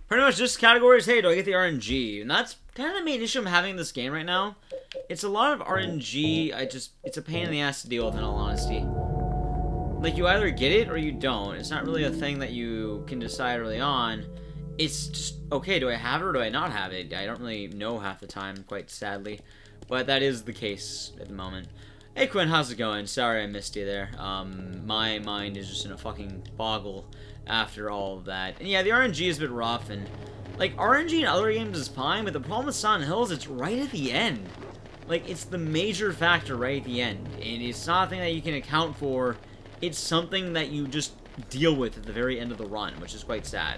Pretty much this category is, hey, do I get the RNG? And that's kind of the main issue I'm having in this game right now. It's a lot of RNG. It's a pain in the ass to deal with, in all honesty. Like, you either get it or you don't. It's not really a thing that you can decide early on. It's just, okay, do I have it or do I not have it? I don't really know half the time, quite sadly. But that is the case at the moment. Hey Quinn, how's it going? Sorry I missed you there. My mind is just in a fucking boggle after all of that. And yeah, the RNG is a bit rough, and like, RNG in other games is fine, but the problem with Silent Hill is it's right at the end. Like, it's the major factor right at the end, and it's not a thing that you can account for. It's something that you just deal with at the very end of the run, which is quite sad.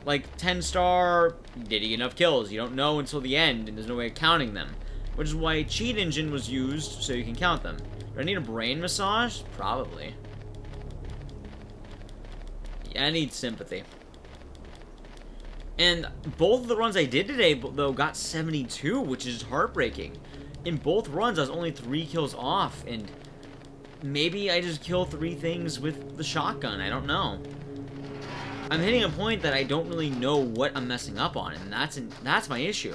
Like, 10-star, did he get enough kills? You don't know until the end, and there's no way of counting them. Which is why Cheat Engine was used, so you can count them. Do I need a brain massage? Probably. Yeah, I need sympathy. And both of the runs I did today, though, got 72, which is heartbreaking. In both runs, I was only 3 kills off, and maybe I just kill 3 things with the shotgun. I don't know. I'm hitting a point that I don't really know what I'm messing up on, and that's my issue.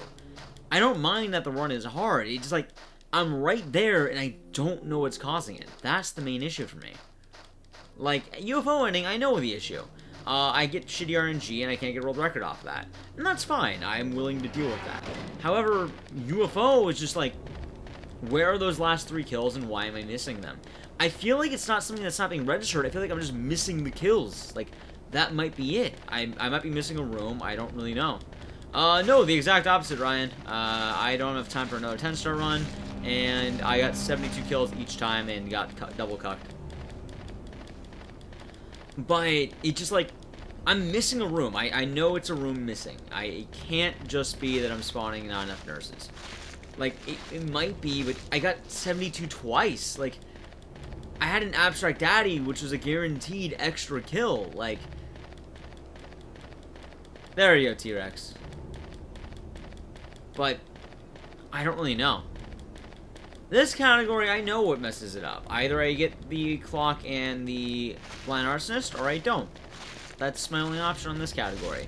I don't mind that the run is hard. It's just like, I'm right there, and I don't know what's causing it. That's the main issue for me. Like, UFO ending, I know the issue. I get shitty RNG, and I can't get a world record off of that. And that's fine. I'm willing to deal with that. However, UFO is just like, where are those last 3 kills, and why am I missing them? I feel like it's not something that's not being registered. I feel like I'm just missing the kills. Like, that might be it. I might be missing a room. I don't really know. No, the exact opposite, Ryan. I don't have time for another 10-star run, and I got 72 kills each time and got double cucked. But it just, like, I'm missing a room. I know it's a room missing. It can't just be that I'm spawning not enough nurses. Like, it might be, but I got 72 twice. Like, I had an Abstract Daddy, which was a guaranteed extra kill. Like, there you go, T-Rex. But I don't really know. This category, I know what messes it up. Either I get the clock and the blind arsonist, or I don't. That's my only option on this category.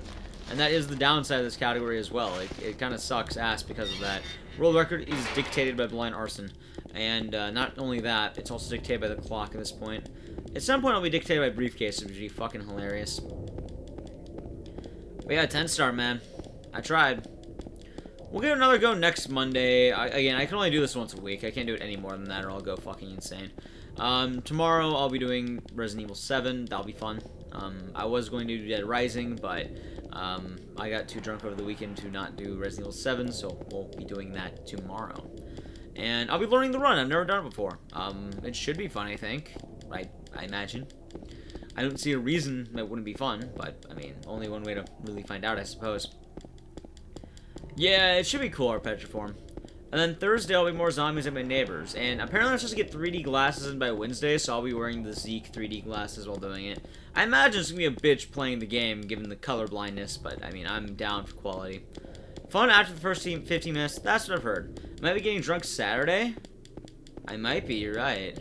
And that is the downside of this category as well. It kind of sucks ass because of that. World record is dictated by blind arson. And not only that, it's also dictated by the clock at this point. At some point, it'll be dictated by briefcases, which would be fucking hilarious. But yeah, 10-star, man. I tried. We'll give it another go next Monday. Again, I can only do this once a week. I can't do it any more than that, or I'll go fucking insane. Tomorrow, I'll be doing Resident Evil 7. That'll be fun. I was going to do Dead Rising, but I got too drunk over the weekend to not do Resident Evil 7, so we'll be doing that tomorrow. And I'll be learning the run. I've never done it before. It should be fun, I think. I imagine. I don't see a reason that wouldn't be fun, but, I mean, only one way to really find out, I suppose. Yeah, it should be cool, our Petriform. And then Thursday, I'll be more zombies than my neighbors. And apparently I'm supposed to get 3D glasses in by Wednesday, so I'll be wearing the Zeke 3D glasses while doing it. I imagine it's going to be a bitch playing the game, given the color blindness, but, I mean, I'm down for quality. Fun after the first 15 minutes, that's what I've heard. Might be getting drunk Saturday? I might be, you're right.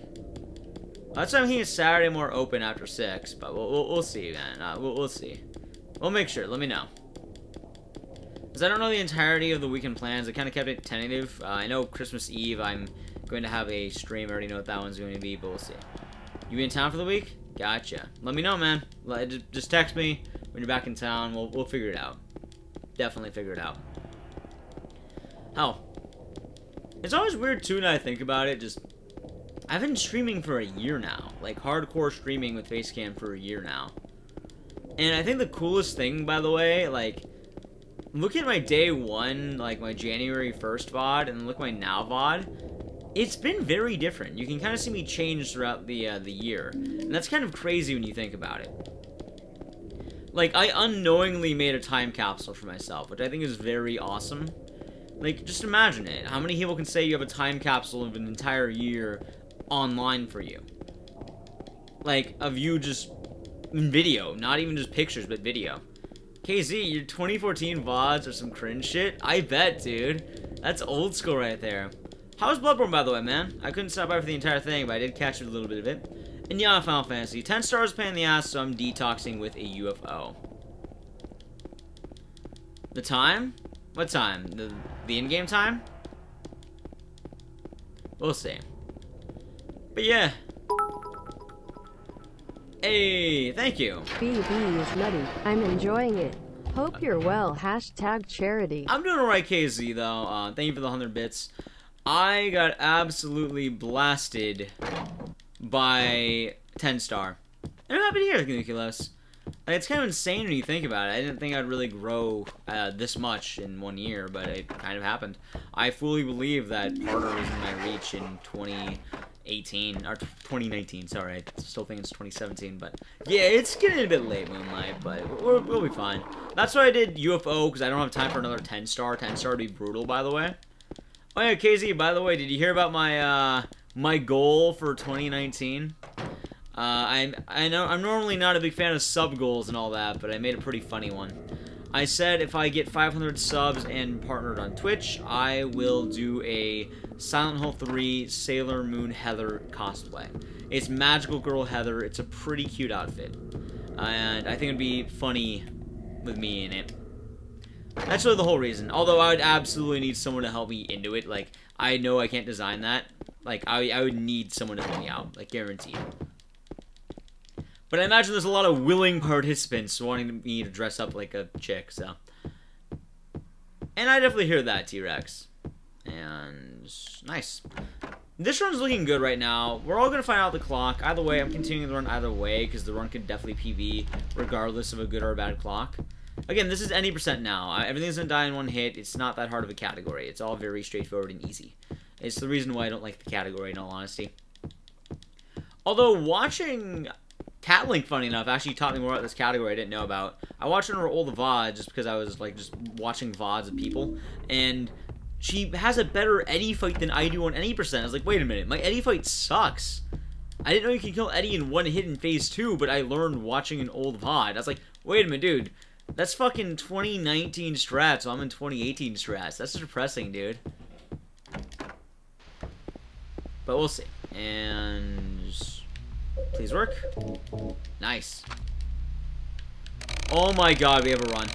That's why I'm thinking Saturday more open after 6, but we'll see, man. We'll see. We'll make sure, let me know. Because I don't know the entirety of the weekend plans. I kind of kept it tentative. I know Christmas Eve I'm going to have a stream. I already know what that one's going to be, but we'll see. You be in town for the week? Gotcha. Let me know, man. Just text me when you're back in town. We'll figure it out. Definitely figure it out. Hell, it's always weird, too, now I think about it. Just, I've been streaming for a year now. Like, hardcore streaming with Facecam for a year now. And I think the coolest thing, by the way, like, look at my day 1, like my January 1st VOD, and look at my now VOD. It's been very different. You can kind of see me change throughout the year. And that's kind of crazy when you think about it. Like, I unknowingly made a time capsule for myself, which I think is very awesome. Like, just imagine it. How many people can say you have a time capsule of an entire year online for you? Like, of you just in video. Not even just pictures, but video. KZ, your 2014 VODs are some cringe shit? I bet, dude. That's old school right there. How was Bloodborne, by the way, man? I couldn't stop by for the entire thing, but I did catch a little bit of it. And yeah, Final Fantasy. 10 stars pain in the ass, so I'm detoxing with a UFO. The time? What time? The in-game time? We'll see. But yeah. Hey, thank you. BB is nutty. I'm enjoying it. Hope you're well. Hashtag charity. I'm doing alright, KZ, though. Thank you for the 100 bits. I got absolutely blasted by 10-star. And I'm happy to hear it, Nucleus. Like, it's kind of insane when you think about it. I didn't think I'd really grow this much in 1 year, but it kind of happened. I fully believe that Parter was in my reach in 2018, or 2019, sorry. I still think it's 2017, but yeah, it's getting a bit late, Moonlight, but we'll be fine. That's why I did UFO, because I don't have time for another 10-star. 10-star would be brutal, by the way. Oh yeah, KZ, by the way, did you hear about my, my goal for 2019? I know I'm normally not a big fan of sub goals and all that, but I made a pretty funny one. I said if I get 500 subs and partnered on Twitch, I will do a Silent Hill 3 Sailor Moon Heather cosplay. It's Magical Girl Heather. It's a pretty cute outfit, and I think it'd be funny with me in it. That's really the whole reason. Although I would absolutely need someone to help me into it. Like, I know I can't design that. Like, I would need someone to help me out. Like, guaranteed. But I imagine there's a lot of willing participants wanting me to dress up like a chick, so. And I definitely hear that, T-Rex. And nice. This run's looking good right now. We're all going to find out the clock. Either way, I'm continuing the run either way, because the run could definitely PB regardless of a good or a bad clock. Again, this is any percent now. Everything's going to die in one hit. It's not that hard of a category. It's all very straightforward and easy. It's the reason why I don't like the category, in all honesty. Although, watching Catlink, funny enough, actually taught me more about this category I didn't know about. I watched her old VOD just because I was, like, just watching VODs of people, and she has a better Eddie fight than I do on any percent. I was like, wait a minute, my Eddie fight sucks. I didn't know you could kill Eddie in one hit in Phase 2, but I learned watching an old VOD. I was like, wait a minute, dude. That's fucking 2019 strats, so I'm in 2018 strats. That's depressing, dude. But we'll see. And please work. Nice. Oh my god, we have a run.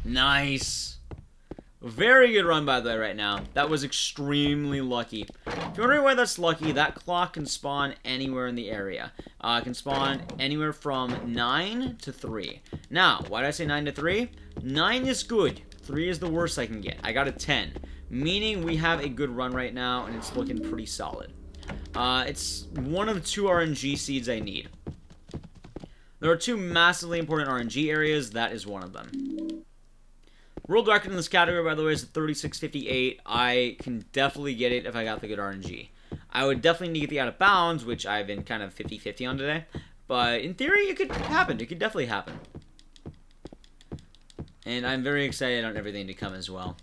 Nice. Very good run, by the way, right now. That was extremely lucky. If you're wondering why that's lucky, that clock can spawn anywhere in the area. It can spawn anywhere from 9 to 3. Now, why did I say 9 to 3? 9 is good. 3 is the worst I can get. I got a 10. Meaning we have a good run right now, and it's looking pretty solid. It's one of 2 RNG seeds I need. There are 2 massively important RNG areas. That is one of them. World record in this category, by the way, is 36.58. I can definitely get it if I got the good RNG. I would definitely need to get the out of bounds, which I've been kind of 50-50 on today. But in theory, it could happen. It could definitely happen. And I'm very excited on everything to come as well.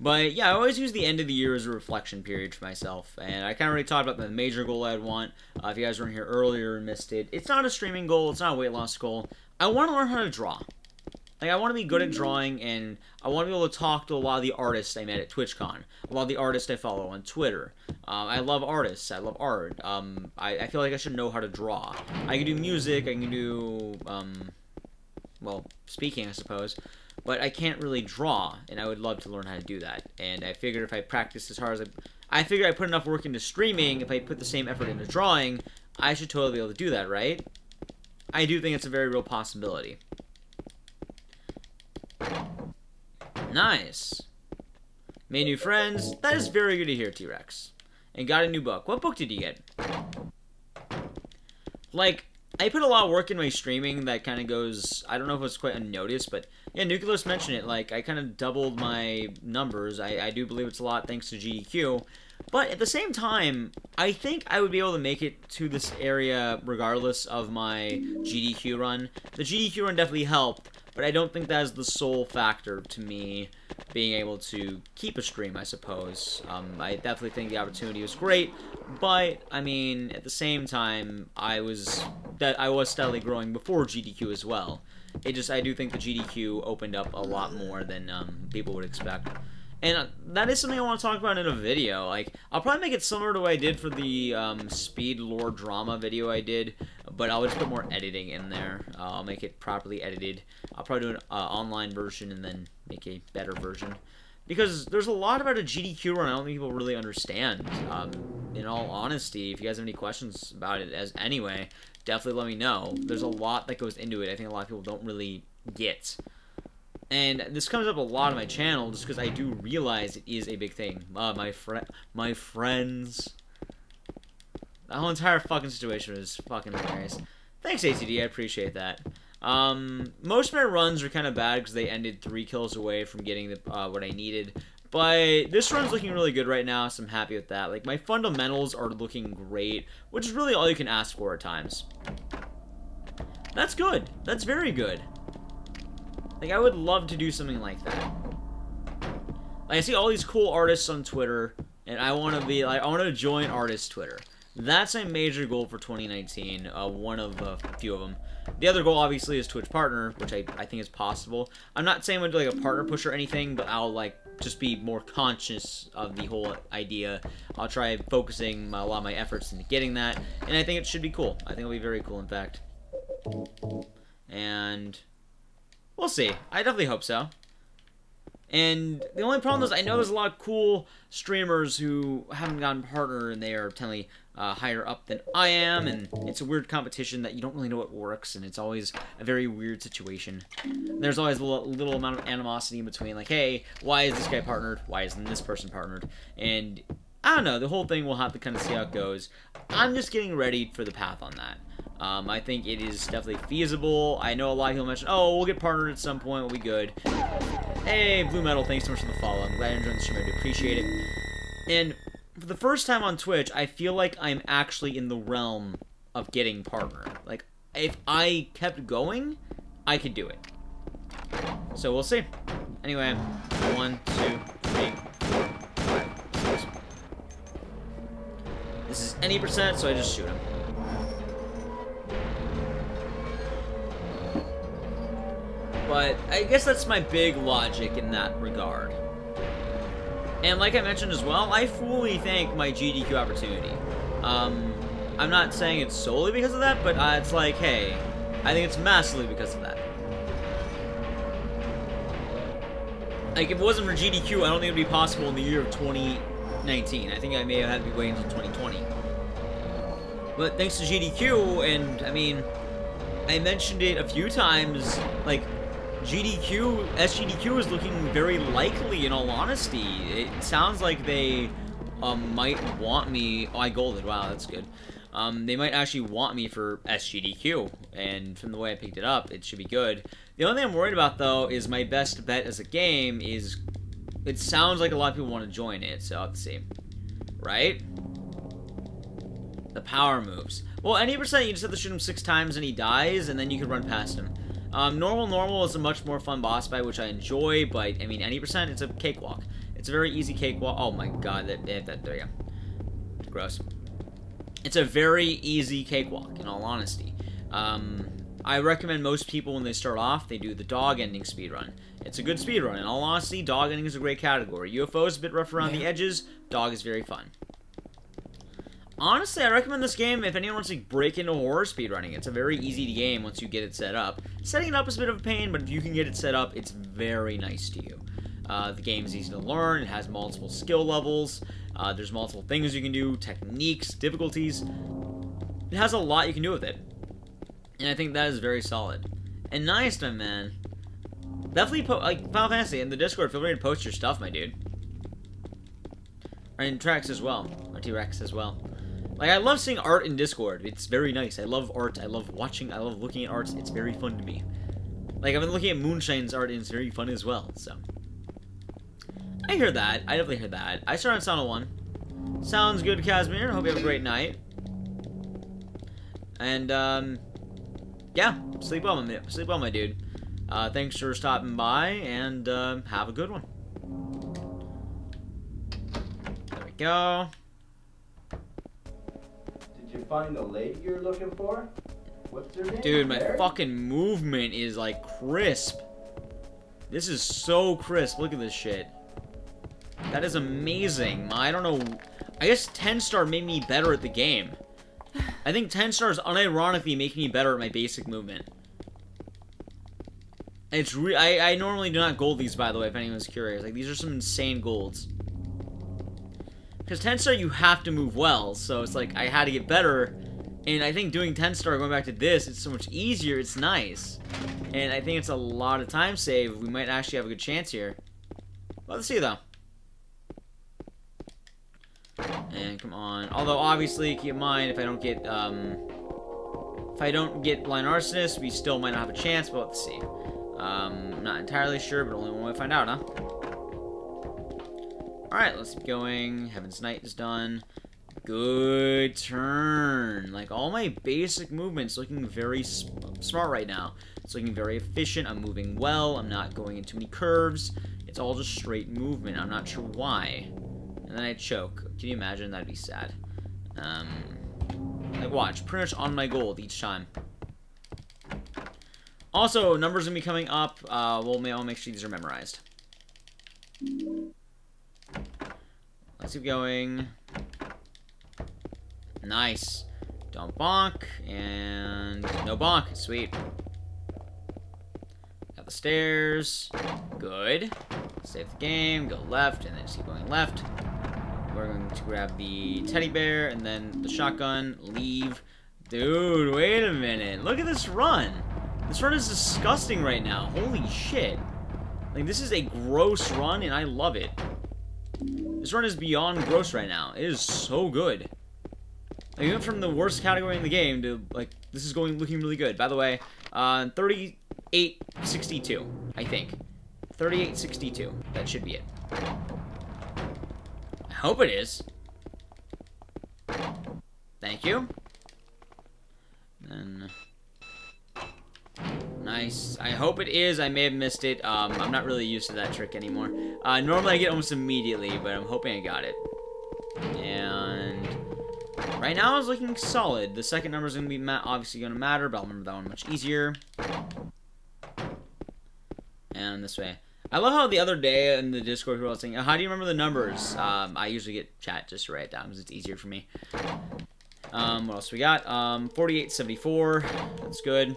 But yeah, I always use the end of the year as a reflection period for myself. And I kind of already talked about the major goal I'd want. If you guys weren't here earlier and missed it, it's not a streaming goal. It's not a weight loss goal. I want to learn how to draw. Like, I want to be good at drawing, and I want to be able to talk to a lot of the artists I met at TwitchCon, a lot of the artists I follow on Twitter. I love artists. I love art. I feel like I should know how to draw. I can do music. I can do, well, speaking, I suppose. But I can't really draw, and I would love to learn how to do that. And I figured if I practice as hard as I figured I put enough work into streaming, if I put the same effort into drawing, I should totally be able to do that, right? I do think it's a very real possibility. Nice. Made new friends. That is very good to hear, T-Rex. And got a new book. What book did you get? Like, I put a lot of work in my streaming that kind of goes, I don't know if it's quite unnoticed, but yeah, Nucleus mentioned it. Like, I kind of doubled my numbers. I do believe it's a lot thanks to GDQ. But at the same time, I think I would be able to make it to this area regardless of my GDQ run. The GDQ run definitely helped, but I don't think that is the sole factor to me being able to keep a stream, I suppose. I definitely think the opportunity was great, but, I mean, at the same time, I was steadily growing before GDQ as well. I do think the GDQ opened up a lot more than people would expect. And that is something I want to talk about in a video. Like, I'll probably make it similar to what I did for the speed lore drama video I did, but I'll just put more editing in there. I'll make it properly edited. I'll probably do an online version and then make a better version. Because there's a lot about a GDQ run I don't think people really understand. In all honesty, if you guys have any questions about it anyway, definitely let me know. There's a lot that goes into it I think a lot of people don't really get. And this comes up a lot on my channel just because I do realize it is a big thing. My friends. The whole entire fucking situation was fucking hilarious. Thanks, ATD, I appreciate that. Most of my runs are kind of bad because they ended 3 kills away from getting the, what I needed. But this run's looking really good right now, so I'm happy with that. Like, my fundamentals are looking great, which is really all you can ask for at times. That's good. That's very good. Like, I would love to do something like that. Like, I see all these cool artists on Twitter, and I want to be, like, I want to join artist Twitter. That's my major goal for 2019, one of a few of them. The other goal, obviously, is Twitch partner, which I think is possible. I'm not saying I'm going to do, like, a partner push or anything, but I'll, like, just be more conscious of the whole idea. I'll try focusing a lot of my efforts into getting that, and I think it should be cool. I think it'll be very cool, in fact. And we'll see. I definitely hope so. And the only problem is I know there's a lot of cool streamers who haven't gotten partner, and they are technically higher up than I am, and it's a weird competition that you don't really know what works, and it's always a very weird situation. There's always a little amount of animosity in between, like, hey, why is this guy partnered? Why isn't this person partnered? And I don't know, the whole thing, we'll have to kind of see how it goes. I'm just getting ready for the path on that. I think it is definitely feasible. I know a lot of people mention, oh, we'll get partnered at some point, we'll be good. Hey, Blue Metal, thanks so much for the follow. I'm glad you're enjoying the stream, I do appreciate it. And for the first time on Twitch, I feel like I'm actually in the realm of getting partner. Like, if I kept going, I could do it. So we'll see. Anyway, 1, 2, 3, 4, 5, 6. This is any percent, so I just shoot him. But I guess that's my big logic in that regard. And like I mentioned as well, I fully thank my GDQ opportunity. I'm not saying it's solely because of that, but it's like, hey, I think it's massively because of that. Like, if it wasn't for GDQ, I don't think it would be possible in the year of 2019. I think I may have had to be waiting until 2020. But thanks to GDQ, and, I mean, I mentioned it a few times, like, SGDQ is looking very likely, in all honesty. It sounds like they might want me. Oh, I golded. Wow, that's good. They might actually want me for SGDQ, and from the way I picked it up, it should be good. The only thing I'm worried about, though, is my best bet as a game is... It sounds like a lot of people want to join it, so I'll have to see. Right? The power moves. Well, any percent, you just have to shoot him 6 times and he dies, and then you can run past him. Normal is a much more fun boss fight, which I enjoy, but, I mean, any percent, it's a cakewalk. It's a very easy cakewalk. Oh my god, there you go. Gross. It's a very easy cakewalk, in all honesty. I recommend most people, when they start off, they do the dog ending speedrun. It's a good speedrun. In all honesty, dog ending is a great category. UFO is a bit rough around the edges. Dog is very fun. Honestly, I recommend this game if anyone wants to break into horror speedrunning. It's a very easy game once you get it set up. Setting it up is a bit of a pain, but if you can get it set up, it's very nice to you. The game's easy to learn. It has multiple skill levels. There's multiple things you can do, techniques, difficulties. It has a lot you can do with it. And I think that is very solid. And nice, my man. Definitely, like, Final Fantasy in the Discord, feel free to post your stuff, my dude. And Trex as well. Or T-Rex as well. Like, I love seeing art in Discord. It's very nice. I love art. I love watching. I love looking at art. It's very fun to me. Like, I've been looking at Moonshine's art, and it's very fun as well, so. I hear that. I definitely hear that. I started on Sound 1. Sounds good, Casimir. Hope you have a great night. And, yeah. Sleep well, my dude. Thanks for stopping by, and, have a good one. There we go. Did you find the lady you're looking for? What's her name? Dude, my fucking movement is like crisp. This is so crisp. Look at this shit. That is amazing. I don't know. I guess 10 star made me better at the game. I think 10 stars unironically make me better at my basic movement. It's I normally do not gold these, by the way, if anyone's curious. Like, these are some insane golds. Because 10 star, you have to move well, so it's like, I had to get better. And I think doing 10 star, going back to this, it's so much easier, it's nice. And I think it's a lot of time save. We might actually have a good chance here. Well, let's see, though. And come on. Although, obviously, keep in mind, if I don't get Blind Arsonist, we still might not have a chance, but let's see. I'm not entirely sure, but only one way to find out, huh? Alright, let's keep going. Heaven's Knight is done. Good turn. Like, all my basic movements looking very smart right now. It's looking very efficient. I'm moving well. I'm not going into any curves. It's all just straight movement. I'm not sure why. And then I choke. Can you imagine? That'd be sad. Like, watch. Pretty much on my gold each time. Also, numbers gonna be coming up. I'll make sure these are memorized. Let's keep going. Nice. Don't bonk. And no bonk. Sweet. Got the stairs. Good. Save the game. Go left. And then just keep going left. We're going to grab the teddy bear. And then the shotgun. Leave. Dude, wait a minute. Look at this run. This run is disgusting right now. Holy shit. Like, this is a gross run, and I love it. This run is beyond gross right now. It is so good. Like, we went from the worst category in the game to, like, this is looking really good. By the way, 3862, I think. 3862. That should be it. I hope it is. Thank you. Then... nice. I hope it is. I may have missed it. I'm not really used to that trick anymore. Normally I get almost immediately, but I'm hoping I got it. And right now it's looking solid. The second number is going to be obviously going to matter, but I'll remember that one much easier. And this way. I love how the other day in the Discord we were all saying, how do you remember the numbers? I usually get chat just to write it down because it's easier for me. What else we got? 4874. That's good.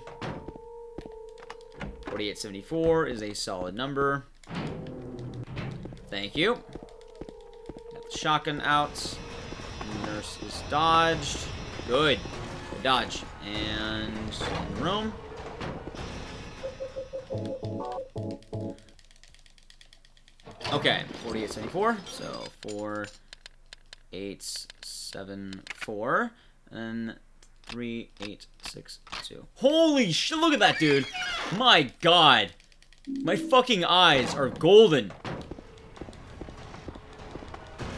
4874 is a solid number. Thank you. Got the shotgun out. Nurse is dodged. Good. Good dodge. And in the room. Okay, 4874. So 4874. And 3862. Holy shit, look at that, dude. My god. My fucking eyes are golden.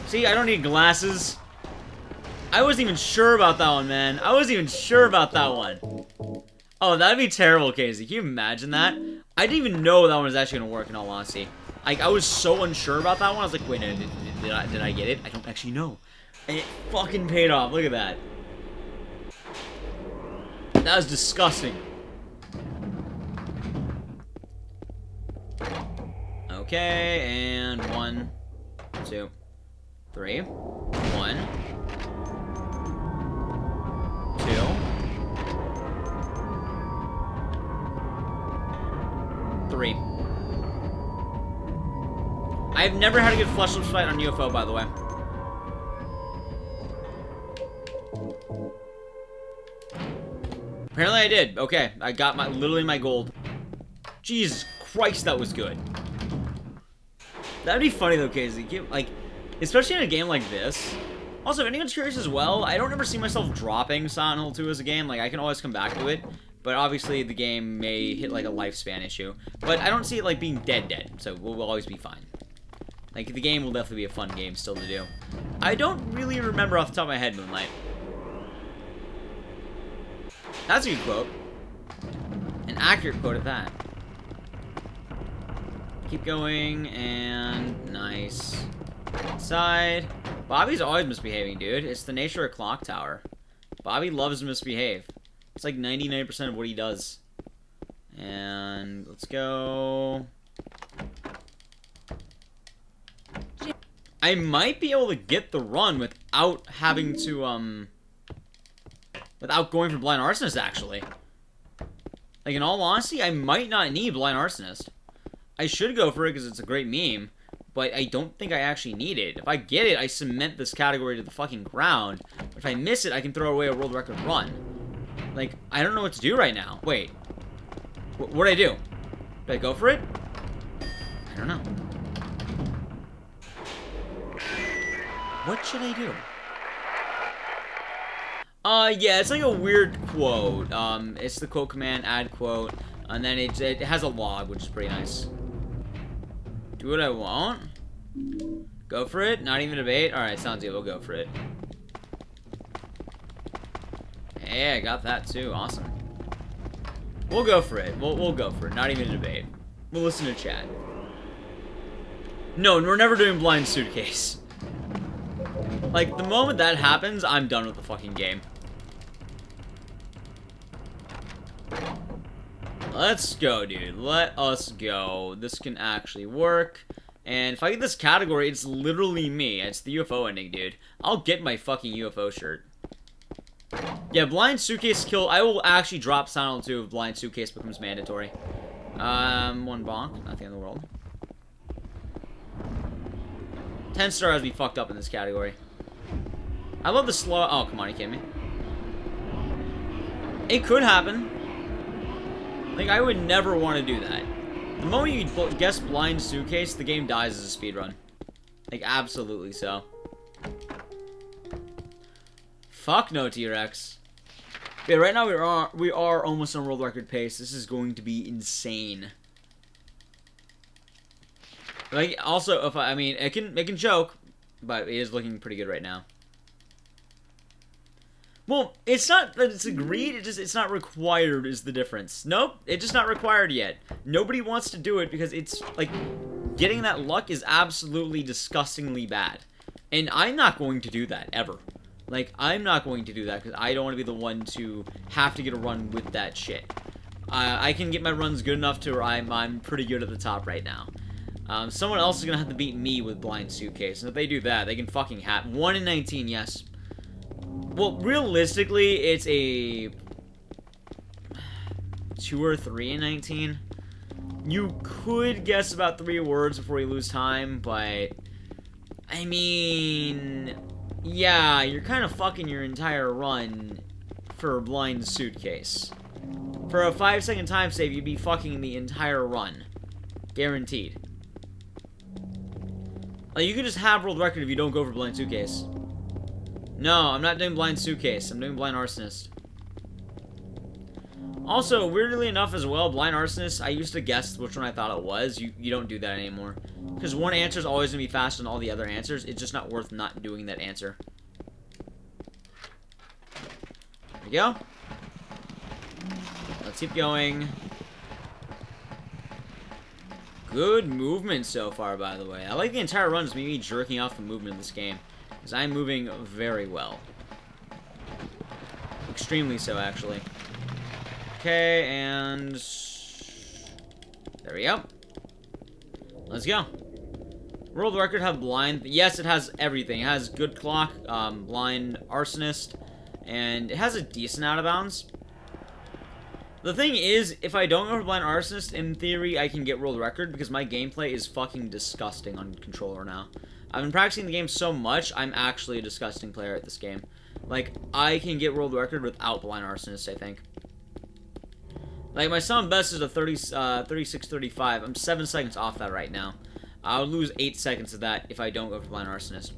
See, I don't need glasses. I wasn't even sure about that one, man. I wasn't even sure about that one. Oh, that'd be terrible, Casey. Can you imagine that? I didn't even know that one was actually gonna work, in all honesty. Like, I was so unsure about that one. I was like, wait, no, did I get it? I don't actually know. And it fucking paid off. Look at that. That was disgusting. Okay, and 1, 2, 3. 1, 2, 3. I've never had a good flesh lips fight on UFO, by the way. Apparently I did. Okay, I got literally my gold. Jesus Christ, that was good. That'd be funny though, Casey. Like, especially in a game like this. Also, if anyone's curious as well, I don't ever see myself dropping Silent Hill 2 as a game. Like, I can always come back to it. But obviously, the game may hit like a lifespan issue. But I don't see it like being dead. So we'll always be fine. Like, the game will definitely be a fun game still to do. I don't really remember off the top of my head, Moonlight. That's a good quote. An accurate quote at that. Keep going, and nice. Inside. Bobby's always misbehaving, dude. It's the nature of Clock Tower. Bobby loves to misbehave. It's like 99% of what he does. And let's go. I might be able to get the run without having to, without going for Blind Arsonist, actually. Like, in all honesty, I might not need Blind Arsonist. I should go for it because it's a great meme, but I don't think I actually need it. If I get it, I cement this category to the fucking ground. If I miss it, I can throw away a world record run. Like, I don't know what to do right now. Wait. What'd I do? Did I go for it? I don't know. What should I do? Yeah, it's like a weird quote. It's the quote command, add quote, and then it has a log, which is pretty nice. Do what I want? Go for it? Not even a debate? Alright, sounds good. We'll go for it. Hey, I got that too. Awesome. We'll go for it. We'll go for it. Not even a debate. We'll listen to chat. No, we're never doing Blind Suitcase. Like, the moment that happens, I'm done with the fucking game. Let's go, dude. Let us go. This can actually work. And if I get this category, it's literally me. It's the UFO ending, dude. I'll get my fucking UFO shirt. Yeah, Blind Suitcase kill. I will actually drop Silent 2 if Blind Suitcase becomes mandatory. One bonk. Nothing in the world. 10 stars be fucked up in this category. I love the slow. Oh, come on, you kidding me? It could happen. Like, I would never want to do that. The moment you guess Blind Suitcase, the game dies as a speedrun. Like, absolutely so. Fuck no, T-Rex. Yeah, right now we are almost on world record pace. This is going to be insane. Like, also, if I mean, it can joke, but it is looking pretty good right now. Well, it's not that it's agreed, it's not required is the difference. Nope, it's just not required yet. Nobody wants to do it because it's, like, getting that luck is absolutely disgustingly bad. And I'm not going to do that, ever. Like, I'm not going to do that because I don't want to be the one to have to get a run with that shit. I can get my runs good enough to where I'm pretty good at the top right now. Someone else is going to have to beat me with Blind Suitcase. And if they do that, they can fucking have 1 in 19, yes. Well, realistically, it's a 2 or 3 in 19. You could guess about 3 words before you lose time, but I mean, yeah, you're kind of fucking your entire run for a Blind Suitcase. For a 5-second time save, you'd be fucking the entire run. Guaranteed. Like, you could just have world record if you don't go for Blind Suitcase. No, I'm not doing Blind Suitcase. I'm doing Blind Arsonist. Also, weirdly enough as well, Blind Arsonist, I used to guess which one I thought it was. You don't do that anymore. Because one answer is always going to be faster than all the other answers. It's just not worth not doing that answer. There we go. Let's keep going. Good movement so far, by the way. I like the entire run, just me jerking off the movement of this game. Because I'm moving very well. Extremely so, actually. Okay, and there we go. Let's go. World record have blind. Yes, it has everything. It has good clock, blind arsonist, and it has a decent out of bounds. The thing is, if I don't go for blind arsonist, in theory, I can get world record because my gameplay is fucking disgusting on controller now. I've been practicing the game so much, I'm actually a disgusting player at this game. Like, I can get world record without blind arsonist, I think. Like, my sound best is a 36-35. I'm 7 seconds off that right now. I would lose 8 seconds of that if I don't go for blind arsonist.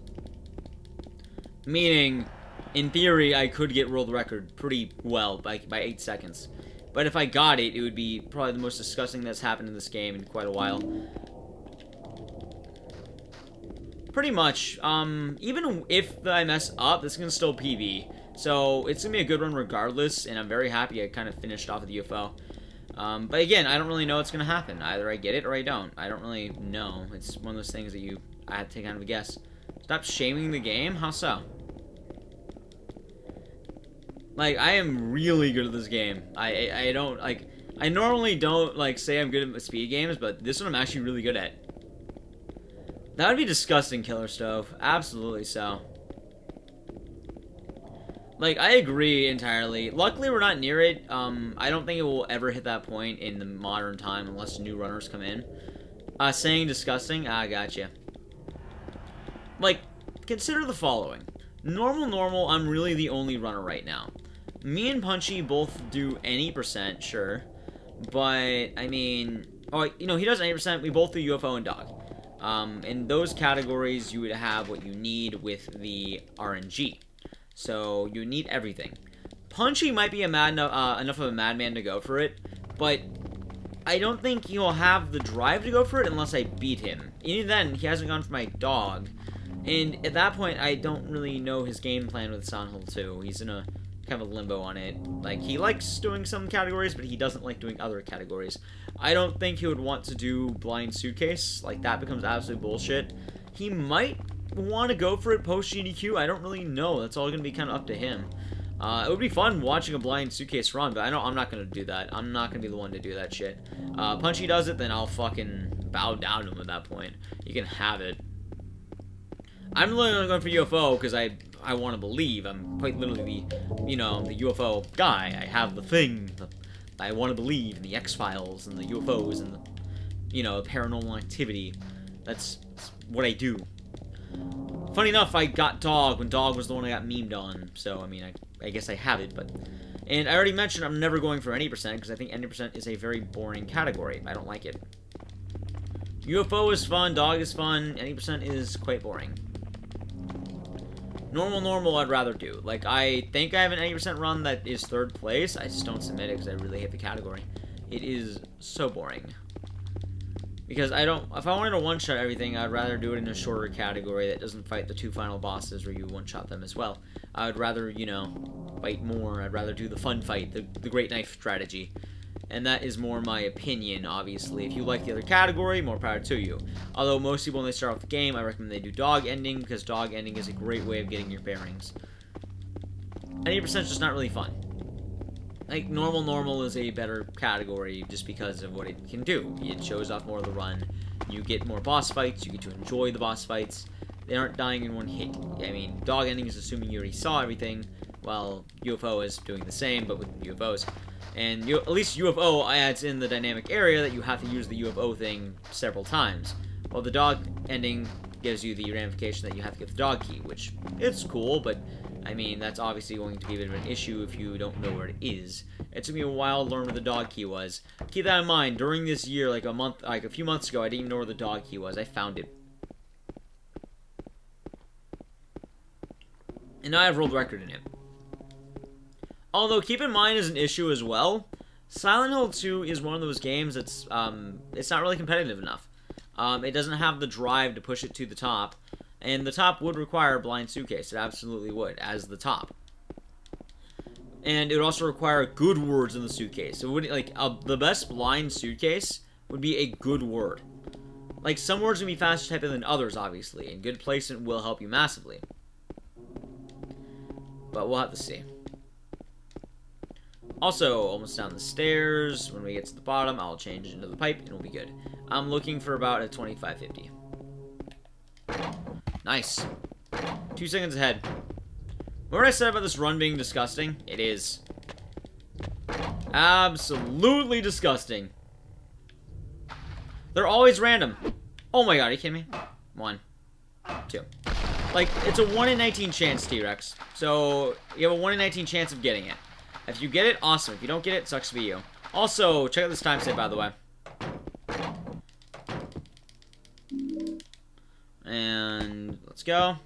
Meaning, in theory, I could get world record pretty well by 8 seconds. But if I got it, it would be probably the most disgusting that's happened in this game in quite a while. Pretty much. Even if I mess up, this can still PB. So, it's going to be a good run regardless, and I'm very happy I kind of finished off with the UFO. But again, I don't really know what's going to happen. Either I get it or I don't. I don't really know. It's one of those things that I have to take kind of a guess. Stop shaming the game? How so? Like, I am really good at this game. I don't, like, I normally don't, like, say I'm good at speed games, but this one I'm actually really good at. That would be disgusting, Killer Stove. Absolutely so. Like, I agree entirely. Luckily, we're not near it. I don't think it will ever hit that point in the modern time unless new runners come in. Saying disgusting? I gotcha. Like, consider the following. Normal, I'm really the only runner right now. Me and Punchy both do any percent, sure. But, I mean... Oh, you know, he does 80%. We both do UFO and Dog. In those categories, you would have what you need with the RNG. So, you need everything. Punchy might be enough of a madman to go for it, but I don't think he'll have the drive to go for it unless I beat him. Even then, he hasn't gone for my Dog. And at that point, I don't really know his game plan with Silent Hill 2. He's in a kind of a limbo on it. Like, he likes doing some categories, but he doesn't like doing other categories. I don't think he would want to do Blind Suitcase. Like, that becomes absolute bullshit. He might want to go for it post-GDQ. I don't really know. That's all going to be kind of up to him. It would be fun watching a Blind Suitcase run, but I'm not going to do that. I'm not going to be the one to do that shit. Punchy does it, then I'll fucking bow down to him at that point. You can have it. I'm literally going for UFO because I want to believe. I'm quite literally the, you know, the UFO guy. I have the thing. I want to believe in the X-Files and the UFOs and the, you know, paranormal activity. That's what I do. Funny enough, I got Dog when Dog was the one I got memed on. So, I mean, I guess I have it, but... And I already mentioned I'm never going for any percent because I think any percent is a very boring category. I don't like it. UFO is fun, Dog is fun, any percent is quite boring. Normal, I'd rather do. Like, I think I have an 80% run that is 3rd place. I just don't submit it because I really hate the category. It is so boring. Because I don't... If I wanted to one-shot everything, I'd rather do it in a shorter category that doesn't fight the 2 final bosses where you one-shot them as well. I'd rather, you know, fight more. I'd rather do the fun fight, the Great Knife strategy. And that is more my opinion, obviously. If you like the other category, more power to you. Although most people, when they start off the game, I recommend they do Dog Ending, because Dog Ending is a great way of getting your bearings. 80% is just not really fun. Like, normal is a better category just because of what it can do. It shows off more of the run. You get more boss fights. You get to enjoy the boss fights. They aren't dying in one hit. I mean, Dog Ending is assuming you already saw everything, while UFO is doing the same, but with UFOs. And at least UFO adds in the dynamic area that you have to use the UFO thing several times. While the Dog Ending gives you the ramification that you have to get the dog key, which it's cool, but I mean, that's obviously going to be a bit of an issue if you don't know where it is. It took me a while to learn where the dog key was. Keep that in mind. During this year, like a few months ago, I didn't even know where the dog key was. I found it. And now I have world record in it. Although, keep in mind as an issue as well, Silent Hill 2 is one of those games that's, it's not really competitive enough. It doesn't have the drive to push it to the top. And the top would require a Blind Suitcase. It absolutely would, as the top. And it would also require good words in the suitcase. It would, like, the best Blind Suitcase would be a good word. Like, some words would be faster typing than others, obviously. And good placement will help you massively. But we'll have to see. Also, almost down the stairs. When we get to the bottom, I'll change it into the pipe, and it'll be good. I'm looking for about a 25-50. Nice. 2 seconds ahead. What I said about this run being disgusting? It is. Absolutely disgusting. They're always random. Oh my god, are you kidding me? 1, 2. Like, it's a 1 in 19 chance, T-Rex. So, you have a 1 in 19 chance of getting it. If you get it, awesome. If you don't get it, sucks for you. Also, check out this timestamp, by the way. And let's go.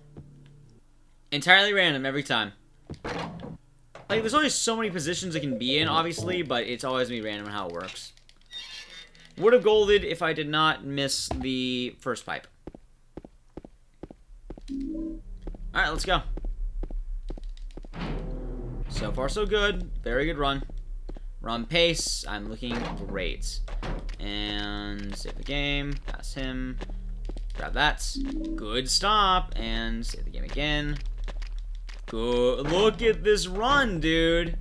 Entirely random every time. Like, there's only so many positions it can be in, obviously, but it's always gonna be random how it works. Would have golded if I did not miss the first pipe. Alright, let's go. So far, so good. Very good run. Run pace. I'm looking great. And save the game. Pass him. Grab that. Good stop. And save the game again. Good. Look at this run, dude.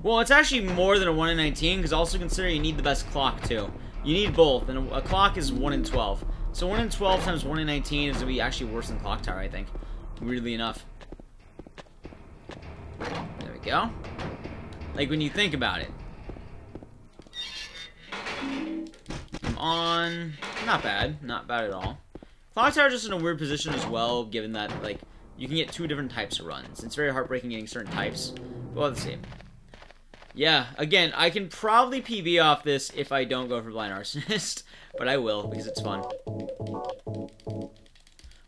Well, it's actually more than a 1 in 19, because also consider you need the best clock, too. You need both, and a clock is 1 in 12. So 1 in 12 times 1 in 19 is going to be actually worse than Clock Tower, I think. Weirdly enough. There we go. Like, when you think about it. Come on. Not bad. Not bad at all. Clock Tower is just in a weird position as well, given that, like, you can get 2 different types of runs. It's very heartbreaking getting certain types. Well, let's see. Yeah, again, I can probably PB off this if I don't go for Blind Arsonist, but I will, because it's fun.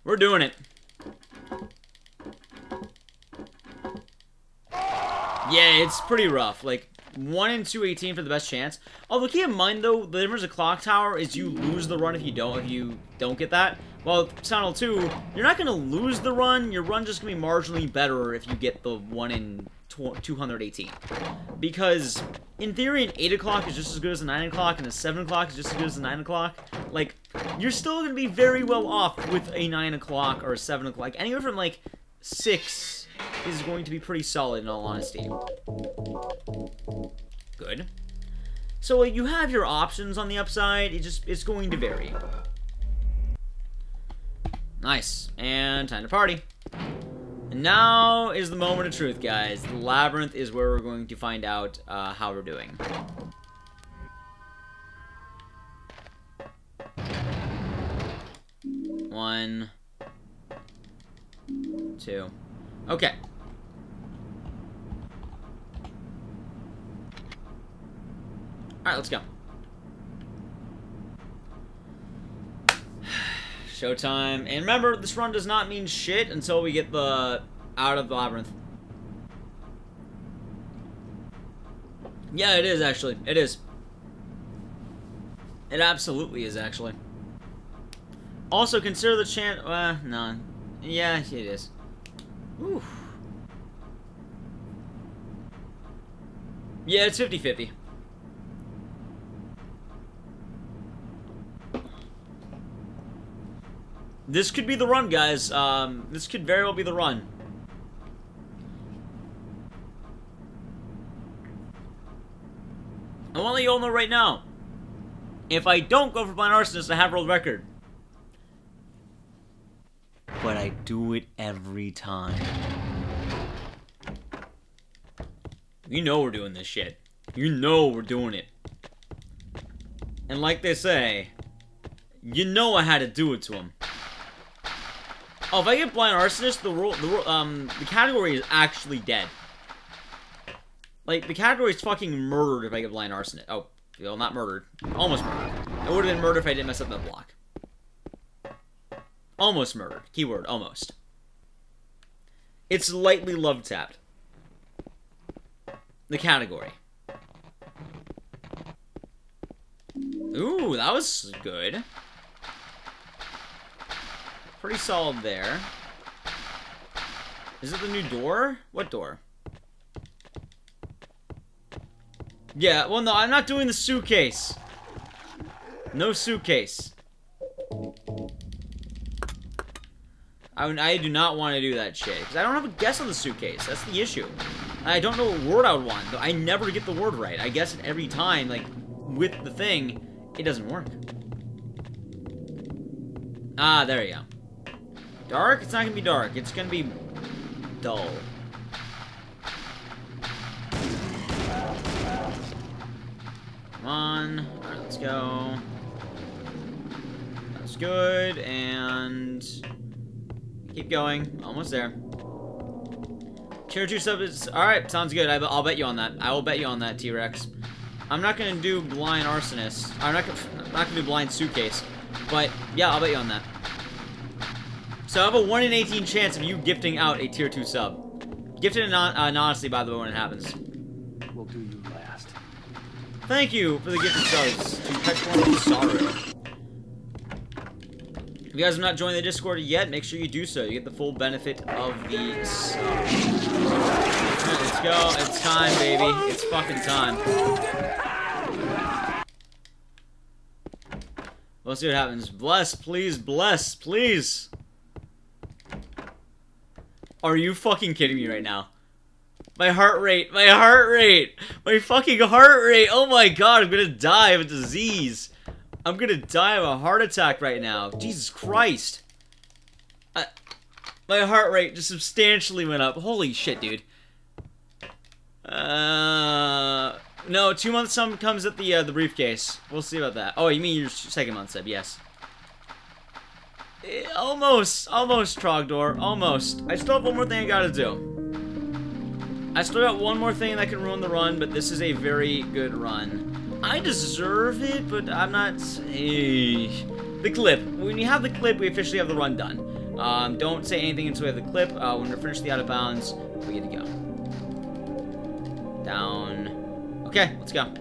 We're doing it. Yeah, it's pretty rough. Like, 1 in 218 for the best chance. Although, keep in mind, though, the difference of Clock Tower is you lose the run if you don't get that. Well, Sentinel 2, you're not going to lose the run. Your run's just going to be marginally better if you get the 1 in 218. Because, in theory, an 8 o'clock is just as good as a 9 o'clock, and a 7 o'clock is just as good as a 9 o'clock. Like, you're still going to be very well off with a 9 o'clock or a 7 o'clock. Anywhere from, like, 6 is going to be pretty solid, in all honesty. Good. So, like, you have your options on the upside. It's going to vary. Nice. And time to party. And now is the moment of truth, guys. The labyrinth is where we're going to find out how we're doing. One. 2. Okay. Alright, let's go. Showtime. And remember, this run does not mean shit until we get out of the labyrinth. Yeah, it is, actually. It is. It absolutely is, actually. Also, consider the chance... no. Yeah, it is. Oof. Yeah, it's 50-50. This could be the run, guys. This could very well be the run. I want to let you all know right now. If I don't go for Blind Arsonist, I have world record. But I do it every time. You know we're doing this shit. You know we're doing it. And like they say, you know I had to do it to him. Oh, if I get Blind Arsonist, the category is actually dead. Like, the category is fucking murdered if I get Blind Arsonist. Oh, well, not murdered. Almost murdered. It would have been murdered if I didn't mess up that block. Almost murdered. Keyword, almost. It's lightly love-tapped. The category. Ooh, that was good. Pretty solid there. Is it the new door? What door? Yeah, well, no, I'm not doing the suitcase. No suitcase. I do not want to do that shit. Because I don't have a guess on the suitcase. That's the issue. I don't know what word I would want. I never get the word right. I guess it every time, like, with the thing, it doesn't work. Ah, there you go. Dark? It's not gonna be dark. It's gonna be dull. Come on. Alright, let's go. That's good, and keep going. Almost there. Tier 2 sub is... Alright, sounds good. I'll bet you on that. I will bet you on that, T-Rex. I'm not gonna do Blind Arsonist. I'm not gonna do Blind Suitcase. But, yeah, I'll bet you on that. So I have a 1 in 18 chance of you gifting out a Tier 2 sub. Gifted anonymously, by the way, when it happens. We'll do you last. Thank you for the gifted subs to Petform Sorrow. If you guys have not joined the Discord yet, make sure you do so. You get the full benefit of the sub. Let's go. It's time, baby. It's fucking time. Let's see what happens. Bless, please. Bless, please. Are you fucking kidding me right now? My heart rate. My heart rate. My fucking heart rate. Oh my god, I'm gonna die of a disease. I'm gonna die of a heart attack right now. Jesus Christ. My heart rate just substantially went up. Holy shit, dude. No, 2 month sub comes at the briefcase. We'll see about that. Oh, you mean your second month sub? Yes. Almost, Trogdor, almost. I still have one more thing I gotta do. I still got one more thing that can ruin the run, but this is a very good run. I deserve it, but I'm not. The clip. When you have the clip, we officially have the run done. Don't say anything until we have the clip. When we're finished the out of bounds, we get to go. Down. Okay, let's go.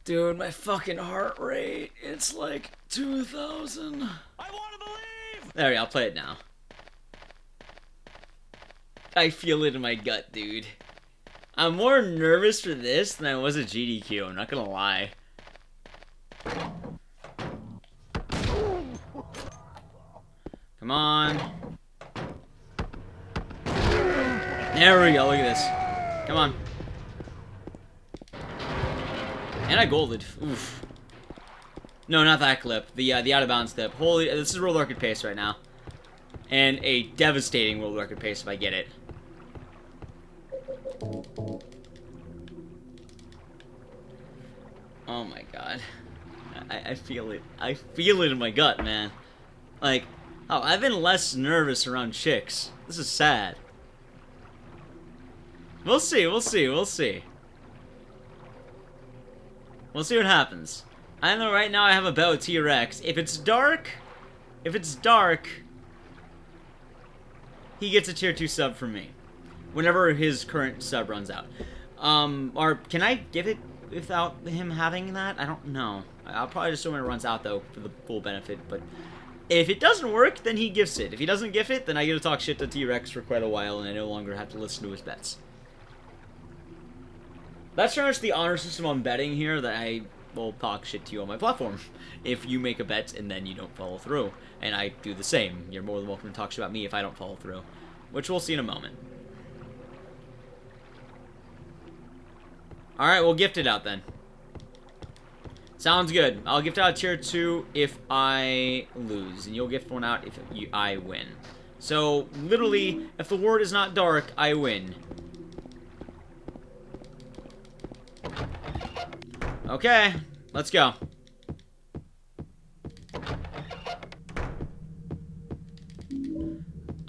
Dude, my fucking heart rate, it's like 2,000. I wanna believe! There we go, I'll play it now. I feel it in my gut, dude. I'm more nervous for this than I was at GDQ, I'm not gonna lie. Come on. There we go, look at this. Come on. And I golded. Oof. No, not that clip. The out of bounds clip. Holy, this is world record pace right now. And a devastating world record pace if I get it. Oh my god. I feel it. I feel it in my gut, man. Like, oh, I've been less nervous around chicks. This is sad. We'll see, we'll see, we'll see. We'll see what happens. I know right now I have a bet with T-Rex. If it's dark, he gets a tier 2 sub from me. Whenever his current sub runs out. Or can I give it without him having that? I don't know. I'll probably just do it when it runs out though, for the full benefit, but if it doesn't work, then he gifts it. If he doesn't gift it, then I get to talk shit to T-Rex for quite a while, and I no longer have to listen to his bets. That's pretty much the honor system I'm betting here, that I will talk shit to you on my platform. If you make a bet and then you don't follow through. And I do the same. You're more than welcome to talk shit about me if I don't follow through. Which we'll see in a moment. Alright, we'll gift it out then. Sounds good. I'll gift out tier 2 if I lose. And you'll gift one out if I win. So, literally, if the word is not dark, I win. Okay, let's go.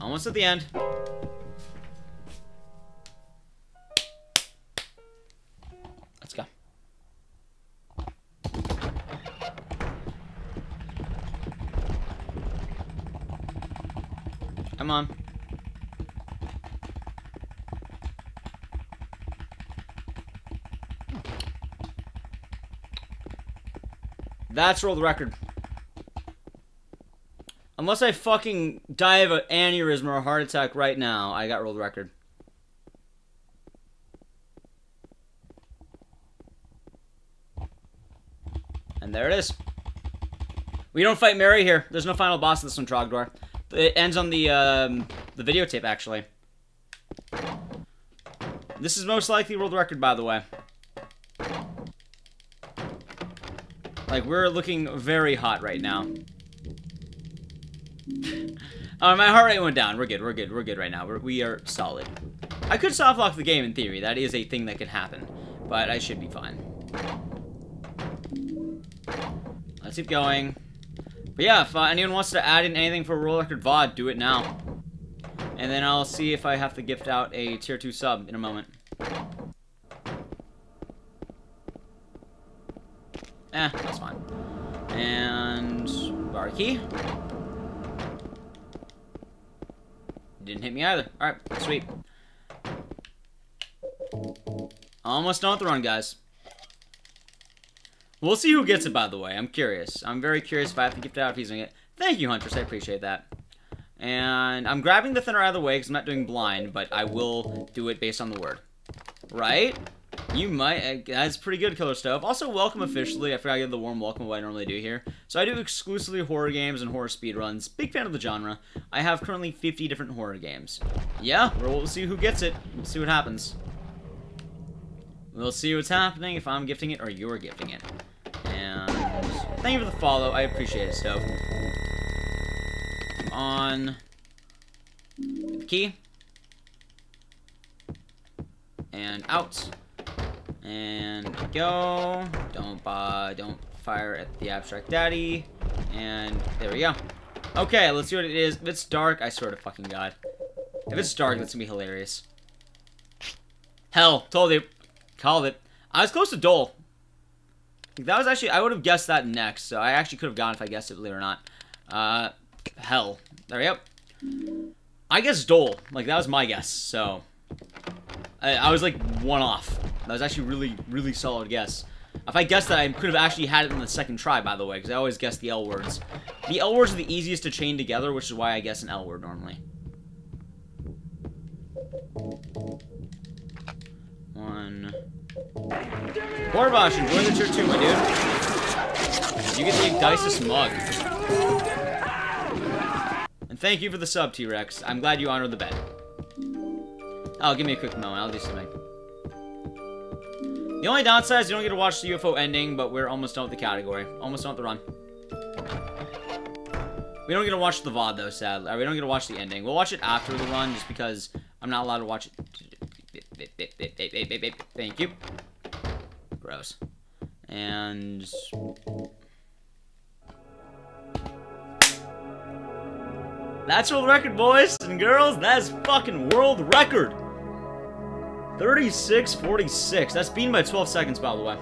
Almost at the end. Let's go. Come on. That's world record. Unless I fucking die of an aneurysm or a heart attack right now, I got world record. And there it is. We don't fight Mary here. There's no final boss in this one, Trogdor. It ends on the videotape, actually. This is most likely world record, by the way. Like, we're looking very hot right now. My heart rate went down. We're good, we're good right now. We are solid. I could soft lock the game in theory. That is a thing that could happen. But I should be fine. Let's keep going. But yeah, if anyone wants to add in anything for world record VOD, do it now. And then I'll see if I have to gift out a tier 2 sub in a moment. That's fine. And bar key. Didn't hit me either. Alright, sweet. Almost done with the run, guys. We'll see who gets it, by the way. I'm curious. I'm very curious if I have to gift it out if he's doing it. Thank you, Huntress. I appreciate that. And I'm grabbing the thinner out of the way because I'm not doing blind, but I will do it based on the word. Right? You might. That's pretty good, Killer Stove. Also, welcome officially. I forgot to give the warm welcome what I normally do here. So I do exclusively horror games and horror speedruns. Big fan of the genre. I have currently 50 different horror games. Yeah, we'll see who gets it. We'll see what happens. We'll see what's happening if I'm gifting it or you're gifting it. Thank you for the follow. I appreciate it, Stove. On the key. And out. And go. Don't fire at the abstract daddy. And there we go. Okay, let's see what it is. If it's dark, I swear to fucking God. If it's dark, that's gonna be hilarious. Hell, told you. Called it. I was close to Dole. That was actually, I would have guessed that next, so I actually could have gone if I guessed it, believe it or not. Hell. There we go. I guessed Dole. Like, that was my guess, so. I was like one off. That was actually really, really solid guess. If I guessed that, I could have actually had it in the second try, by the way, because I always guess the L words. The L words are the easiest to chain together, which is why I guess an L word normally. One. Borbosh, enjoy the tier 2, my dude. You get the Igdisis mug. And thank you for the sub, T-Rex. I'm glad you honored the bet. Oh, give me a quick moment. I'll do something. The only downside is you don't get to watch the UFO ending, but we're almost done with the category. Almost done with the run. We don't get to watch the VOD, though, sadly. We don't get to watch the ending. We'll watch it after the run, just because I'm not allowed to watch it. Thank you. Gross. And... that's world record, boys and girls. That's fucking world record. 36:46. That's beaten by 12 seconds, by the way.